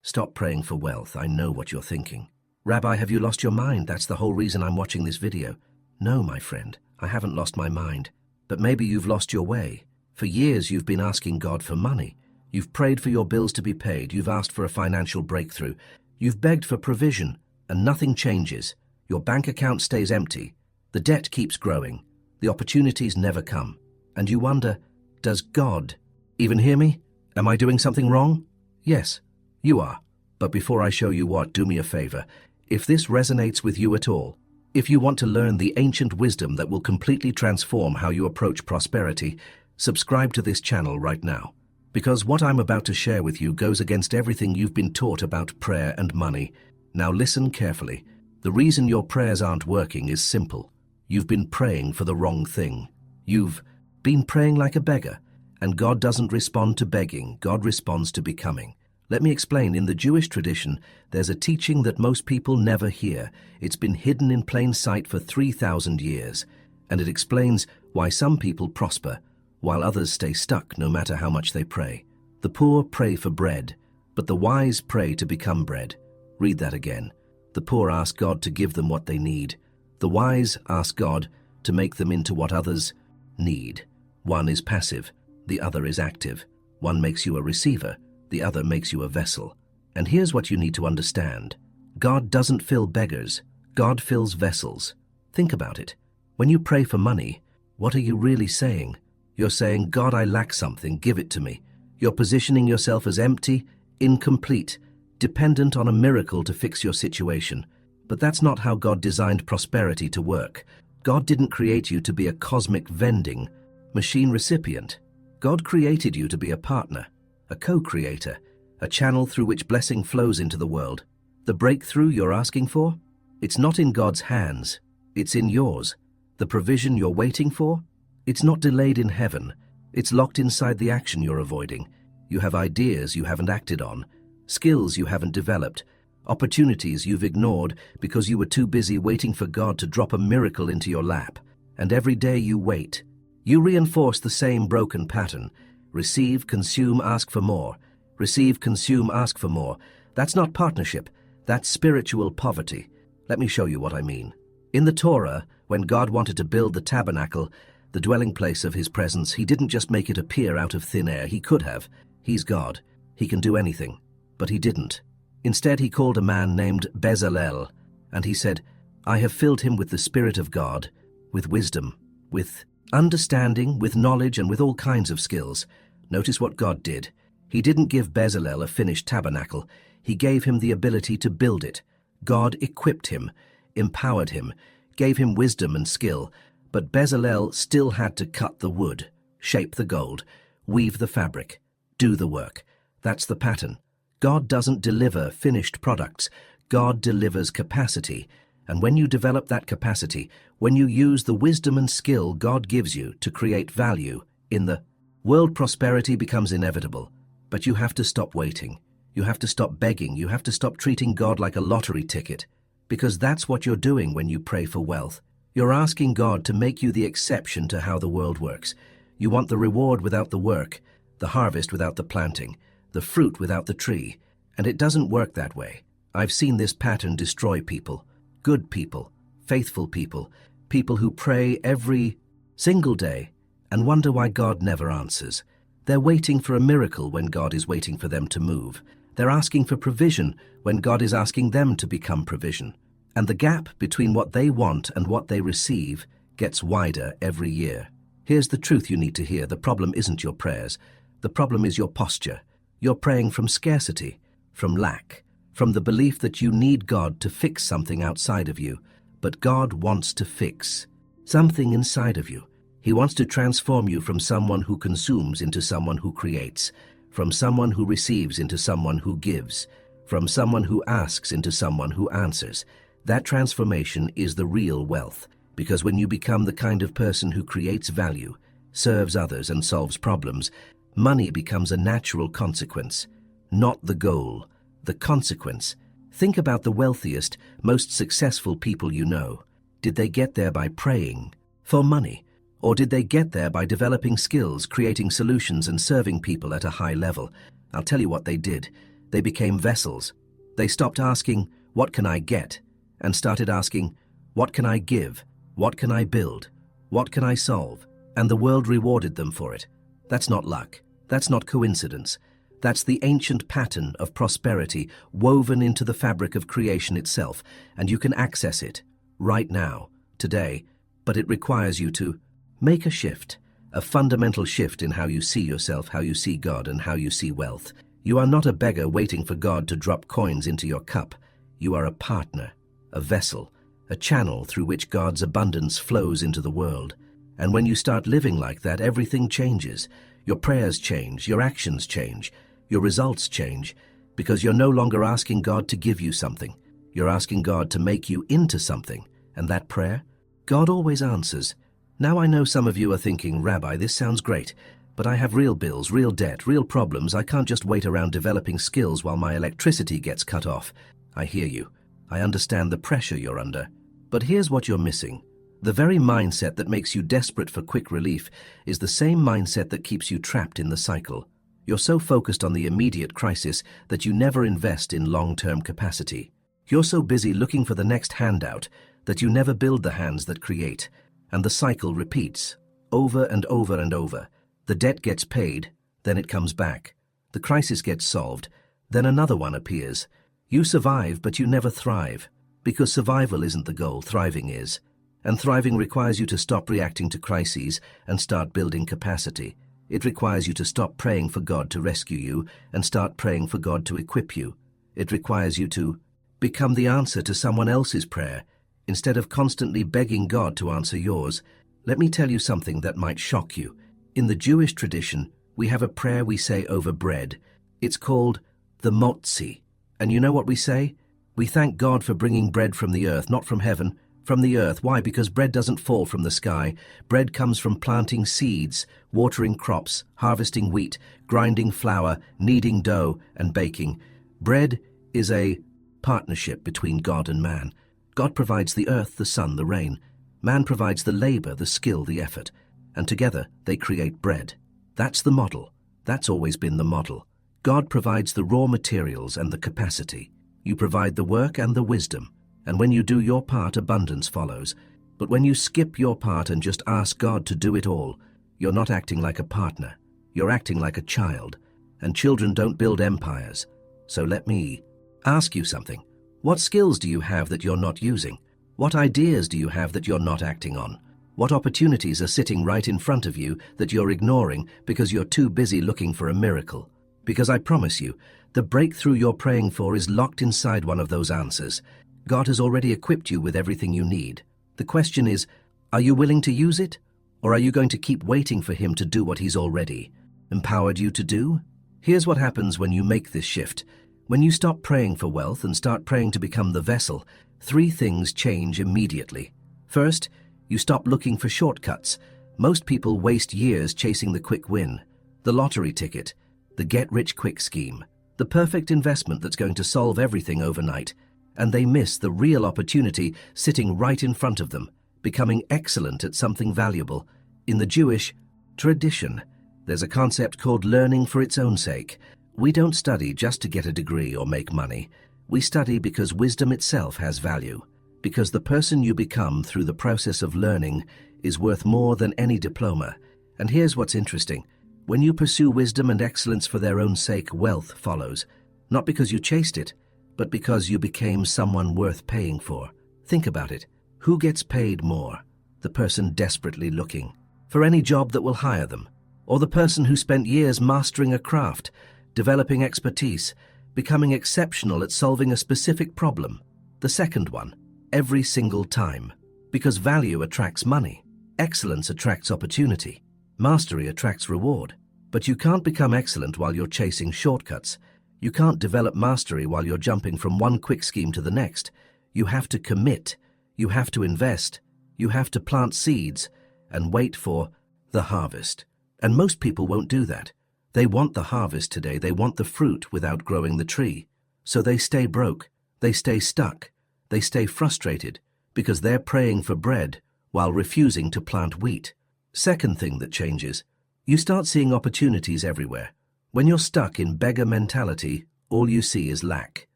Stop praying for wealth. I know what you're thinking. Rabbi, have you lost your mind? That's the whole reason I'm watching this video. No, my friend, I haven't lost my mind. But maybe you've lost your way. For years you've been asking God for money. You've prayed for your bills to be paid. You've asked for a financial breakthrough. You've begged for provision, and nothing changes. Your bank account stays empty. The debt keeps growing. The opportunities never come. And you wonder, does God even hear me? Am I doing something wrong? Yes, you are. But before I show you what, do me a favor. If this resonates with you at all, if you want to learn the ancient wisdom that will completely transform how you approach prosperity, subscribe to this channel right now. Because what I'm about to share with you goes against everything you've been taught about prayer and money. Now listen carefully. The reason your prayers aren't working is simple. You've been praying for the wrong thing. You've been praying like a beggar, and God doesn't respond to begging. God responds to becoming. Let me explain. In the Jewish tradition, there's a teaching that most people never hear. It's been hidden in plain sight for 3,000 years, and it explains why some people prosper, while others stay stuck no matter how much they pray. The poor pray for bread, but the wise pray to become bread. Read that again. The poor ask God to give them what they need. The wise ask God to make them into what others need. One is passive, the other is active. One makes you a receiver, the other makes you a vessel. And here's what you need to understand. God doesn't fill beggars, God fills vessels. Think about it. When you pray for money, what are you really saying? You're saying, God, I lack something, give it to me. You're positioning yourself as empty, incomplete, dependent on a miracle to fix your situation. But that's not how God designed prosperity to work. God didn't create you to be a cosmic vending machine recipient. God created you to be a partner, a co-creator, a channel through which blessing flows into the world. The breakthrough you're asking for? It's not in God's hands, it's in yours. The provision you're waiting for? It's not delayed in heaven, it's locked inside the action you're avoiding. You have ideas you haven't acted on, skills you haven't developed, opportunities you've ignored because you were too busy waiting for God to drop a miracle into your lap. And every day you wait, you reinforce the same broken pattern. Receive, consume, ask for more. Receive, consume, ask for more. That's not partnership, that's spiritual poverty. Let me show you what I mean. In the Torah, when God wanted to build the tabernacle, the dwelling place of his presence, he didn't just make it appear out of thin air. He could have. He's God. He can do anything. But he didn't. Instead, he called a man named Bezalel, and he said, I have filled him with the Spirit of God, with wisdom, with understanding, with knowledge, and with all kinds of skills. Notice what God did. He didn't give Bezalel a finished tabernacle. He gave him the ability to build it. God equipped him, empowered him, gave him wisdom and skill, but Bezalel still had to cut the wood, shape the gold, weave the fabric, do the work. That's the pattern. God doesn't deliver finished products. God delivers capacity. And when you develop that capacity, when you use the wisdom and skill God gives you to create value in the world, prosperity becomes inevitable. But you have to stop waiting. You have to stop begging. You have to stop treating God like a lottery ticket. Because that's what you're doing when you pray for wealth. You're asking God to make you the exception to how the world works. You want the reward without the work, the harvest without the planting, the fruit without the tree. And it doesn't work that way. I've seen this pattern destroy people. Good people, faithful people, people who pray every single day and wonder why God never answers. They're waiting for a miracle when God is waiting for them to move. They're asking for provision when God is asking them to become provision. And the gap between what they want and what they receive gets wider every year. Here's the truth you need to hear. The problem isn't your prayers. The problem is your posture. You're praying from scarcity, from lack, from the belief that you need God to fix something outside of you. But God wants to fix something inside of you. He wants to transform you from someone who consumes into someone who creates, from someone who receives into someone who gives, from someone who asks into someone who answers. That transformation is the real wealth, because when you become the kind of person who creates value, serves others, and solves problems, money becomes a natural consequence, not the goal, the consequence. Think about the wealthiest, most successful people you know. Did they get there by praying for money? Or did they get there by developing skills, creating solutions, and serving people at a high level? I'll tell you what they did. They became vessels. They stopped asking, "What can I get?" and started asking, "What can I give? What can I build? What can I solve?" And the world rewarded them for it. That's not luck. That's not coincidence. That's the ancient pattern of prosperity woven into the fabric of creation itself, and you can access it right now, today, but it requires you to make a shift, a fundamental shift in how you see yourself, how you see God, and how you see wealth. You are not a beggar waiting for God to drop coins into your cup. You are a partner, a vessel, a channel through which God's abundance flows into the world. And when you start living like that, everything changes. Your prayers change, your actions change, your results change, because you're no longer asking God to give you something. You're asking God to make you into something. And that prayer, God always answers. Now I know some of you are thinking, "Rabbi, this sounds great, but I have real bills, real debt, real problems. I can't just wait around developing skills while my electricity gets cut off." I hear you. I understand the pressure you're under. But here's what you're missing. The very mindset that makes you desperate for quick relief is the same mindset that keeps you trapped in the cycle. You're so focused on the immediate crisis that you never invest in long-term capacity. You're so busy looking for the next handout that you never build the hands that create. And the cycle repeats, over and over and over. The debt gets paid, then it comes back. The crisis gets solved, then another one appears. You survive, but you never thrive. Because survival isn't the goal, thriving is. And thriving requires you to stop reacting to crises and start building capacity. It requires you to stop praying for God to rescue you and start praying for God to equip you. It requires you to become the answer to someone else's prayer instead of constantly begging God to answer yours. Let me tell you something that might shock you. In the Jewish tradition, we have a prayer we say over bread. It's called the motzi. And you know what we say? We thank God for bringing bread from the earth, not from heaven, from the earth. Why? Because bread doesn't fall from the sky. Bread comes from planting seeds, watering crops, harvesting wheat, grinding flour, kneading dough, and baking. Bread is a partnership between God and man. God provides the earth, the sun, the rain. Man provides the labor, the skill, the effort. And together they create bread. That's the model. That's always been the model. God provides the raw materials and the capacity. You provide the work and the wisdom. And when you do your part, abundance follows. But when you skip your part and just ask God to do it all, you're not acting like a partner. You're acting like a child. And children don't build empires. So let me ask you something. What skills do you have that you're not using? What ideas do you have that you're not acting on? What opportunities are sitting right in front of you that you're ignoring because you're too busy looking for a miracle? Because I promise you, the breakthrough you're praying for is locked inside one of those answers. God has already equipped you with everything you need. The question is, are you willing to use it? Or are you going to keep waiting for Him to do what He's already empowered you to do? Here's what happens when you make this shift. When you stop praying for wealth and start praying to become the vessel, 3 things change immediately. First, you stop looking for shortcuts. Most people waste years chasing the quick win, the lottery ticket, the get-rich-quick scheme, the perfect investment that's going to solve everything overnight, and they miss the real opportunity sitting right in front of them, becoming excellent at something valuable. In the Jewish tradition, there's a concept called learning for its own sake. We don't study just to get a degree or make money. We study because wisdom itself has value, because the person you become through the process of learning is worth more than any diploma. And here's what's interesting. When you pursue wisdom and excellence for their own sake, wealth follows. Not because you chased it, but because you became someone worth paying for. Think about it. Who gets paid more? The person desperately looking for any job that will hire them, or the person who spent years mastering a craft, developing expertise, becoming exceptional at solving a specific problem? The second one, every single time. Because value attracts money, excellence attracts opportunity, mastery attracts reward. But you can't become excellent while you're chasing shortcuts. You can't develop mastery while you're jumping from one quick scheme to the next. You have to commit, you have to invest, you have to plant seeds and wait for the harvest. And most people won't do that. They want the harvest today. They want the fruit without growing the tree. So they stay broke. They stay stuck. They stay frustrated because they're praying for bread while refusing to plant wheat. Second thing that changes, you start seeing opportunities everywhere. When you're stuck in beggar mentality, all you see is lack.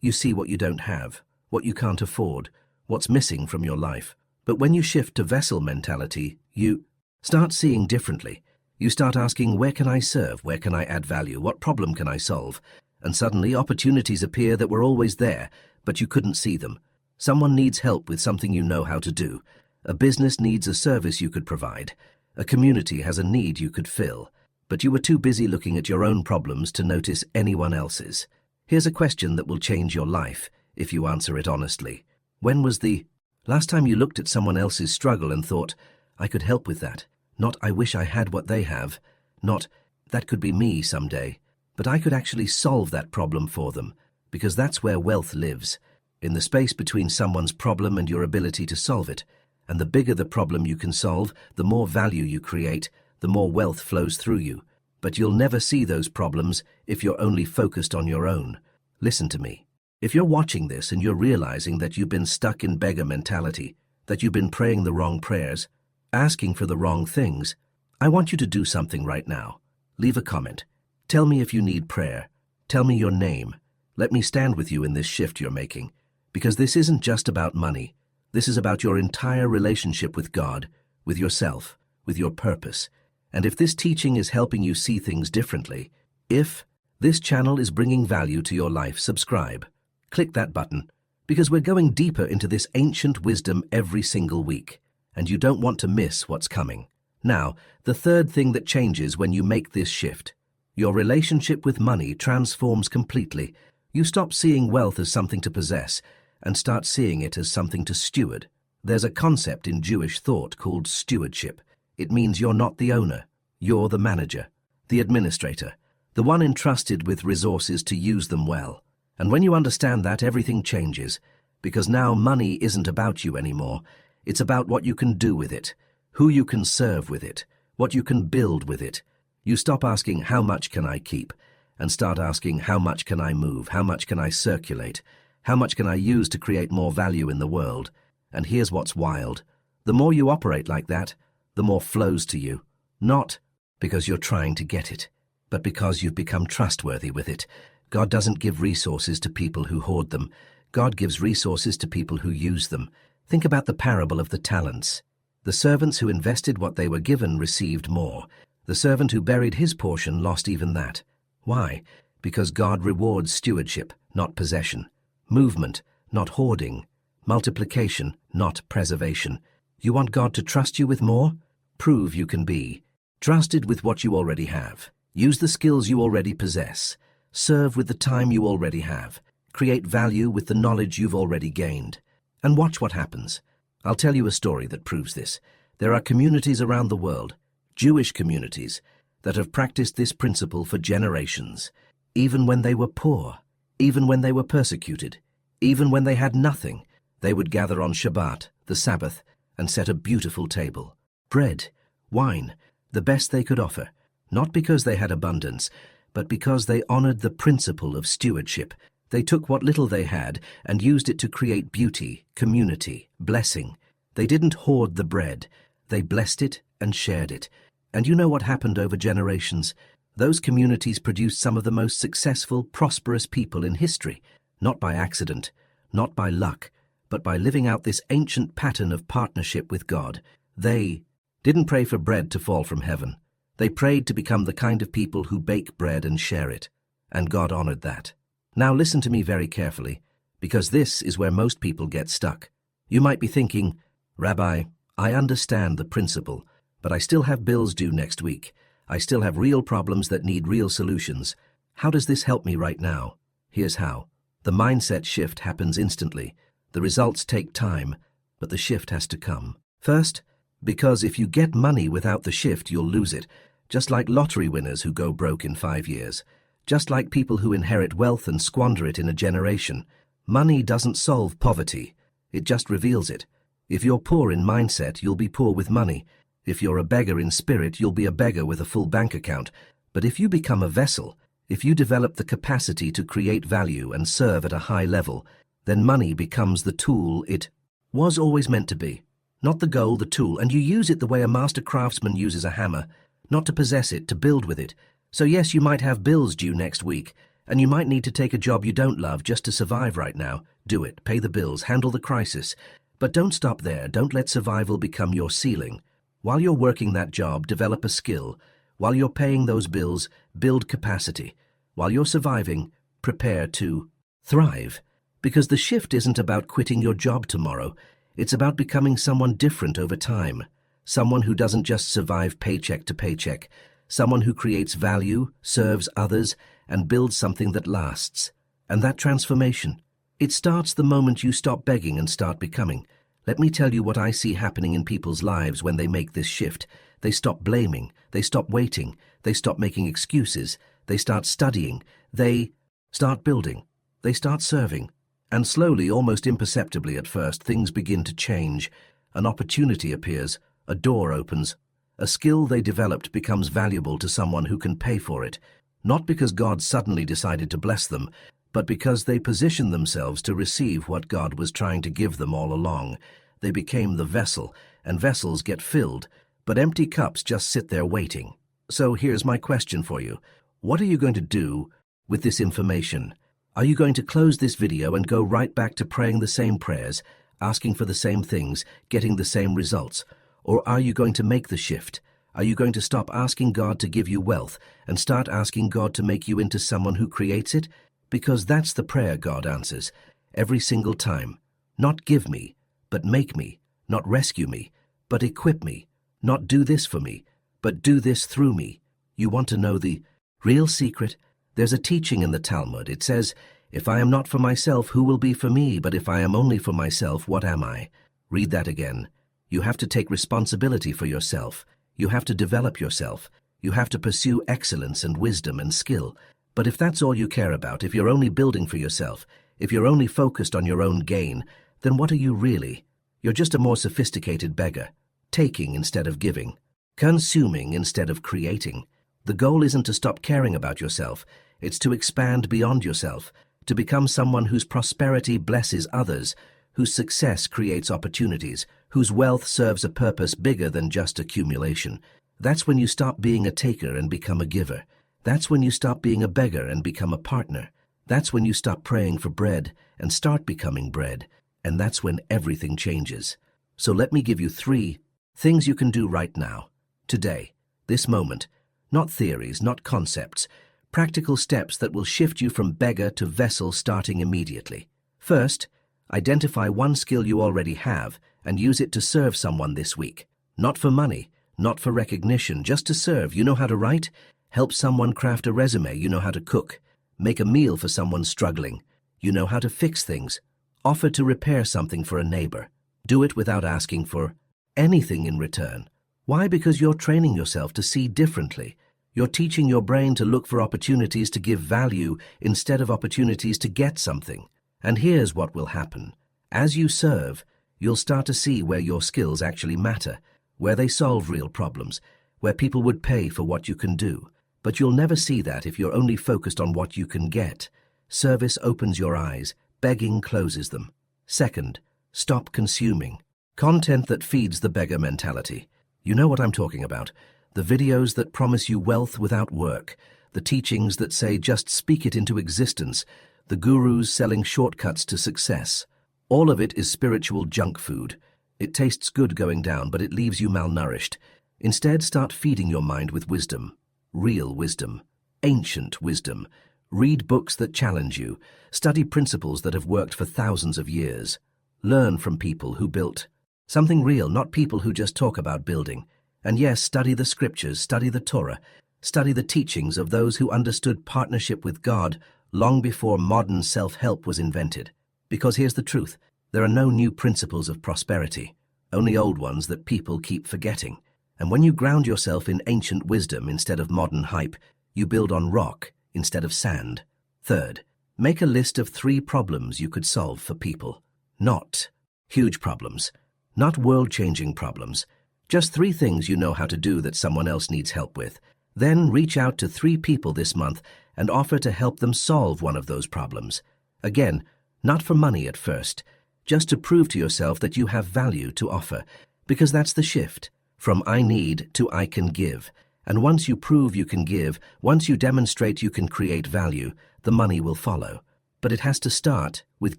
You see what you don't have, what you can't afford, what's missing from your life. But when you shift to vessel mentality, you start seeing differently. You start asking, where can I serve? Where can I add value? What problem can I solve? And suddenly opportunities appear that were always there, but you couldn't see them. Someone needs help with something you know how to do. A business needs a service you could provide. A community has a need you could fill. But you were too busy looking at your own problems to notice anyone else's. Here's a question that will change your life, if you answer it honestly. When was the last time you looked at someone else's struggle and thought, I could help with that? Not, I wish I had what they have. Not, that could be me someday. But I could actually solve that problem for them, because that's where wealth lives, in the space between someone's problem and your ability to solve it. And the bigger the problem you can solve, the more value you create, the more wealth flows through you. But you'll never see those problems if you're only focused on your own. Listen to me. If you're watching this and you're realizing that you've been stuck in beggar mentality, that you've been praying the wrong prayers, asking for the wrong things, I want you to do something right now. Leave a comment. Tell me if you need prayer. Tell me your name. Let me stand with you in this shift you're making. Because this isn't just about money. This is about your entire relationship with God, with yourself, with your purpose. And if this teaching is helping you see things differently, if this channel is bringing value to your life, subscribe. Click that button, because we're going deeper into this ancient wisdom every single week, and you don't want to miss what's coming. Now, the third thing that changes when you make this shift. Your relationship with money transforms completely. You stop seeing wealth as something to possess and start seeing it as something to steward. There's a concept in Jewish thought called stewardship. It means you're not the owner, you're the manager, the administrator, the one entrusted with resources to use them well. And when you understand that, everything changes, because now money isn't about you anymore. It's about what you can do with it, who you can serve with it, what you can build with it. You stop asking, how much can I keep? And start asking, how much can I move? How much can I circulate? How much can I use to create more value in the world? And here's what's wild. The more you operate like that, the more flows to you. Not because you're trying to get it, but because you've become trustworthy with it. God doesn't give resources to people who hoard them. God gives resources to people who use them. Think about the parable of the talents. The servants who invested what they were given received more. The servant who buried his portion lost even that. Why? Because God rewards stewardship, not possession. Movement, not hoarding. Multiplication, not preservation. You want God to trust you with more? Prove you can be trusted with what you already have. Use the skills you already possess. Serve with the time you already have. Create value with the knowledge you've already gained. And watch what happens. I'll tell you a story that proves this. There are communities around the world, Jewish communities, that have practiced this principle for generations. Even when they were poor, even when they were persecuted, even when they had nothing, they would gather on Shabbat, the Sabbath, and set a beautiful table. Bread, wine, the best they could offer, not because they had abundance, but because they honored the principle of stewardship. They took what little they had and used it to create beauty, community, blessing. They didn't hoard the bread. They blessed it and shared it. And you know what happened over generations? Those communities produced some of the most successful, prosperous people in history, not by accident, not by luck, but by living out this ancient pattern of partnership with God. They didn't pray for bread to fall from heaven. They prayed to become the kind of people who bake bread and share it, and God honored that. Now listen to me very carefully, because this is where most people get stuck. You might be thinking, Rabbi, I understand the principle, but I still have bills due next week. I still have real problems that need real solutions. How does this help me right now? Here's how. The mindset shift happens instantly. The results take time, but the shift has to come. First, because if you get money without the shift, you'll lose it, just like lottery winners who go broke in 5 years. Just like people who inherit wealth and squander it in a generation. Money doesn't solve poverty. It just reveals it. If you're poor in mindset, you'll be poor with money. If you're a beggar in spirit, you'll be a beggar with a full bank account. But if you become a vessel, if you develop the capacity to create value and serve at a high level, then money becomes the tool it was always meant to be. Not the goal, the tool, and you use it the way a master craftsman uses a hammer, not to possess it, to build with it. So yes, you might have bills due next week, And you might need to take a job you don't love just to survive right now. Do it, pay the bills, handle the crisis. But don't stop there. Don't let survival become your ceiling. While you're working that job, develop a skill. While you're paying those bills, build capacity. While you're surviving, prepare to thrive. Because the shift isn't about quitting your job tomorrow. It's about becoming someone different over time. Someone who doesn't just survive paycheck to paycheck. Someone who creates value, serves others, and builds something that lasts. And that transformation, it starts the moment you stop begging and start becoming. Let me tell you what I see happening in people's lives when they make this shift. They stop blaming, they stop waiting, they stop making excuses, they start studying, they start building, they start serving. And slowly, almost imperceptibly at first, things begin to change. An opportunity appears, a door opens. A skill they developed becomes valuable to someone who can pay for it. Not because God suddenly decided to bless them, but because they positioned themselves to receive what God was trying to give them all along. They became the vessel, and vessels get filled, but empty cups just sit there waiting. So here's my question for you. What are you going to do with this information? Are you going to close this video and go right back to praying the same prayers, asking for the same things, getting the same results? Or are you going to make the shift? Are you going to stop asking God to give you wealth and start asking God to make you into someone who creates it? Because that's the prayer God answers every single time. Not give me, but make me. Not rescue me, but equip me. Not do this for me, but do this through me. You want to know the real secret? There's a teaching in the Talmud. It says, "If I am not for myself, who will be for me? But if I am only for myself, what am I?" Read that again. You have to take responsibility for yourself. You have to develop yourself. You have to pursue excellence and wisdom and skill. But if that's all you care about, if you're only building for yourself, if you're only focused on your own gain, then what are you really? You're just a more sophisticated beggar, taking instead of giving, consuming instead of creating. The goal isn't to stop caring about yourself. It's to expand beyond yourself, to become someone whose prosperity blesses others, whose success creates opportunities, whose wealth serves a purpose bigger than just accumulation. That's when you stop being a taker and become a giver. That's when you stop being a beggar and become a partner. That's when you stop praying for bread and start becoming bread. And that's when everything changes. So let me give you 3 things you can do right now, today, this moment. Not theories, not concepts. Practical steps that will shift you from beggar to vessel starting immediately. First, identify one skill you already have and use it to serve someone this week. Not for money, not for recognition, just to serve. You know how to write? Help someone craft a resume. You know how to cook. Make a meal for someone struggling. You know how to fix things. Offer to repair something for a neighbor. Do it without asking for anything in return. Why? Because you're training yourself to see differently. You're teaching your brain to look for opportunities to give value instead of opportunities to get something. And here's what will happen. As you serve, you'll start to see where your skills actually matter, where they solve real problems, where people would pay for what you can do. But you'll never see that if you're only focused on what you can get. Service opens your eyes, begging closes them. Second, stop consuming content that feeds the beggar mentality. You know what I'm talking about. The videos that promise you wealth without work, the teachings that say just speak it into existence, the gurus selling shortcuts to success. All of it is spiritual junk food. It tastes good going down, but it leaves you malnourished. Instead, start feeding your mind with wisdom. Real wisdom. Ancient wisdom. Read books that challenge you. Study principles that have worked for thousands of years. Learn from people who built something real, not people who just talk about building. And yes, study the scriptures, study the Torah, study the teachings of those who understood partnership with God long before modern self-help was invented. Because here's the truth, there are no new principles of prosperity, only old ones that people keep forgetting. And when you ground yourself in ancient wisdom instead of modern hype, you build on rock instead of sand. Third, make a list of 3 problems you could solve for people. Not huge problems, not world-changing problems. Just 3 things you know how to do that someone else needs help with. Then reach out to 3 people this month and offer to help them solve one of those problems. Again, not for money at first, just to prove to yourself that you have value to offer, because that's the shift, from I need to I can give. And once you prove you can give, once you demonstrate you can create value, the money will follow. But it has to start with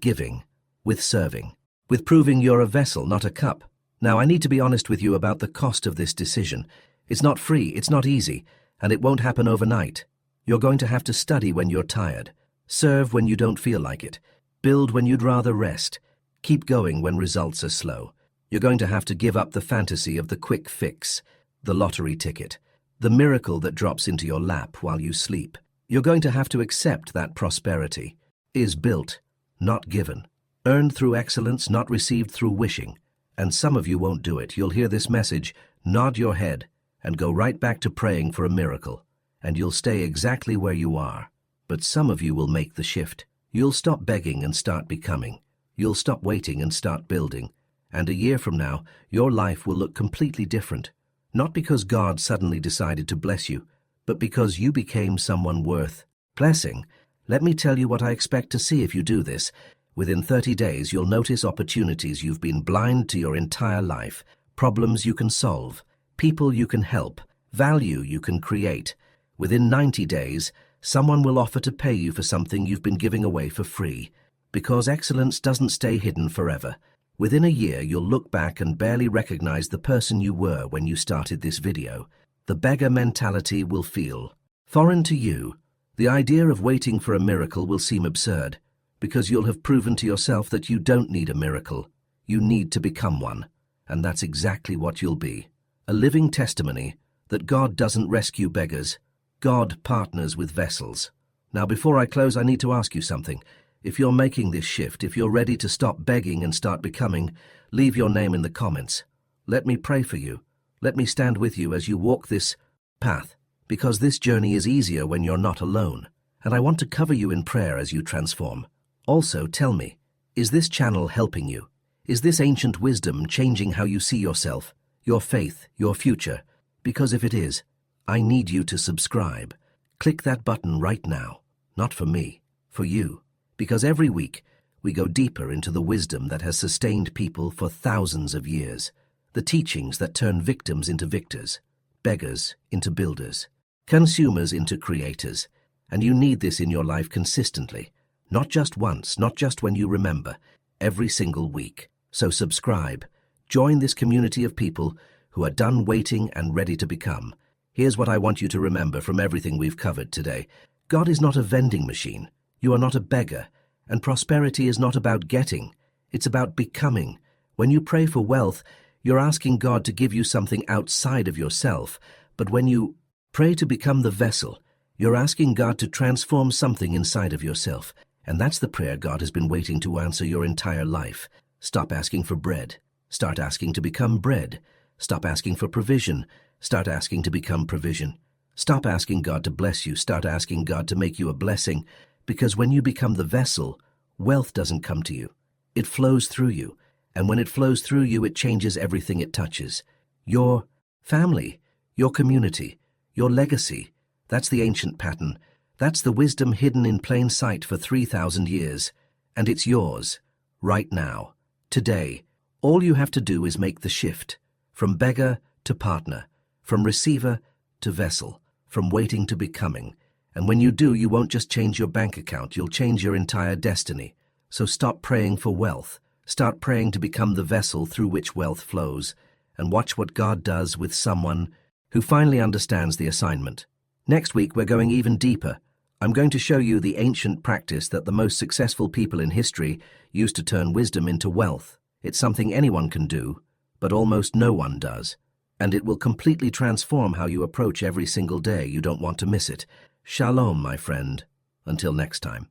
giving, with serving, with proving you're a vessel, not a cup. Now, I need to be honest with you about the cost of this decision. It's not free, it's not easy, and it won't happen overnight. You're going to have to study when you're tired, serve when you don't feel like it, build when you'd rather rest, keep going when results are slow. You're going to have to give up the fantasy of the quick fix, the lottery ticket, the miracle that drops into your lap while you sleep. You're going to have to accept that prosperity is built, not given, earned through excellence, not received through wishing. And some of you won't do it. You'll hear this message, nod your head, and go right back to praying for a miracle, and you'll stay exactly where you are. But some of you will make the shift. You'll stop begging and start becoming. You'll stop waiting and start building. And a year from now, your life will look completely different. Not because God suddenly decided to bless you, but because you became someone worth blessing. Let me tell you what I expect to see if you do this. Within 30 days, you'll notice opportunities you've been blind to your entire life, problems you can solve, people you can help, value you can create. Within 90 days, someone will offer to pay you for something you've been giving away for free. Because excellence doesn't stay hidden forever. Within a year, you'll look back and barely recognize the person you were when you started this video. The beggar mentality will feel foreign to you. The idea of waiting for a miracle will seem absurd, because you'll have proven to yourself that you don't need a miracle. You need to become one, and that's exactly what you'll be. A living testimony that God doesn't rescue beggars. God partners with vessels. Now, before I close, I need to ask you something. If you're making this shift, if you're ready to stop begging and start becoming, leave your name in the comments. Let me pray for you. Let me stand with you as you walk this path, because this journey is easier when you're not alone. And I want to cover you in prayer as you transform. Also, tell me, is this channel helping you? Is this ancient wisdom changing how you see yourself, your faith, your future? Because if it is, I need you to subscribe. Click that button right now. Not for me, for you. Because every week, we go deeper into the wisdom that has sustained people for thousands of years. The teachings that turn victims into victors, beggars into builders, consumers into creators. And you need this in your life consistently. Not just once, not just when you remember, every single week. So subscribe. Join this community of people who are done waiting and ready to become. Here's what I want you to remember from everything we've covered today. God is not a vending machine. You are not a beggar. And prosperity is not about getting. It's about becoming. When you pray for wealth, you're asking God to give you something outside of yourself. But when you pray to become the vessel, you're asking God to transform something inside of yourself. And that's the prayer God has been waiting to answer your entire life. Stop asking for bread. Start asking to become bread. Stop asking for provision. Start asking to become provision. Stop asking God to bless you. Start asking God to make you a blessing. Because when you become the vessel, wealth doesn't come to you. It flows through you. And when it flows through you, it changes everything it touches. Your family, your community, your legacy. That's the ancient pattern. That's the wisdom hidden in plain sight for 3,000 years. And it's yours, right now, today. All you have to do is make the shift. From beggar to partner. From receiver to vessel. From waiting to becoming. And when you do, you won't just change your bank account, you'll change your entire destiny. So stop praying for wealth. Start praying to become the vessel through which wealth flows. And watch what God does with someone who finally understands the assignment. Next week, we're going even deeper. I'm going to show you the ancient practice that the most successful people in history used to turn wisdom into wealth. It's something anyone can do, but almost no one does. And it will completely transform how you approach every single day. You don't want to miss it. Shalom, my friend. Until next time.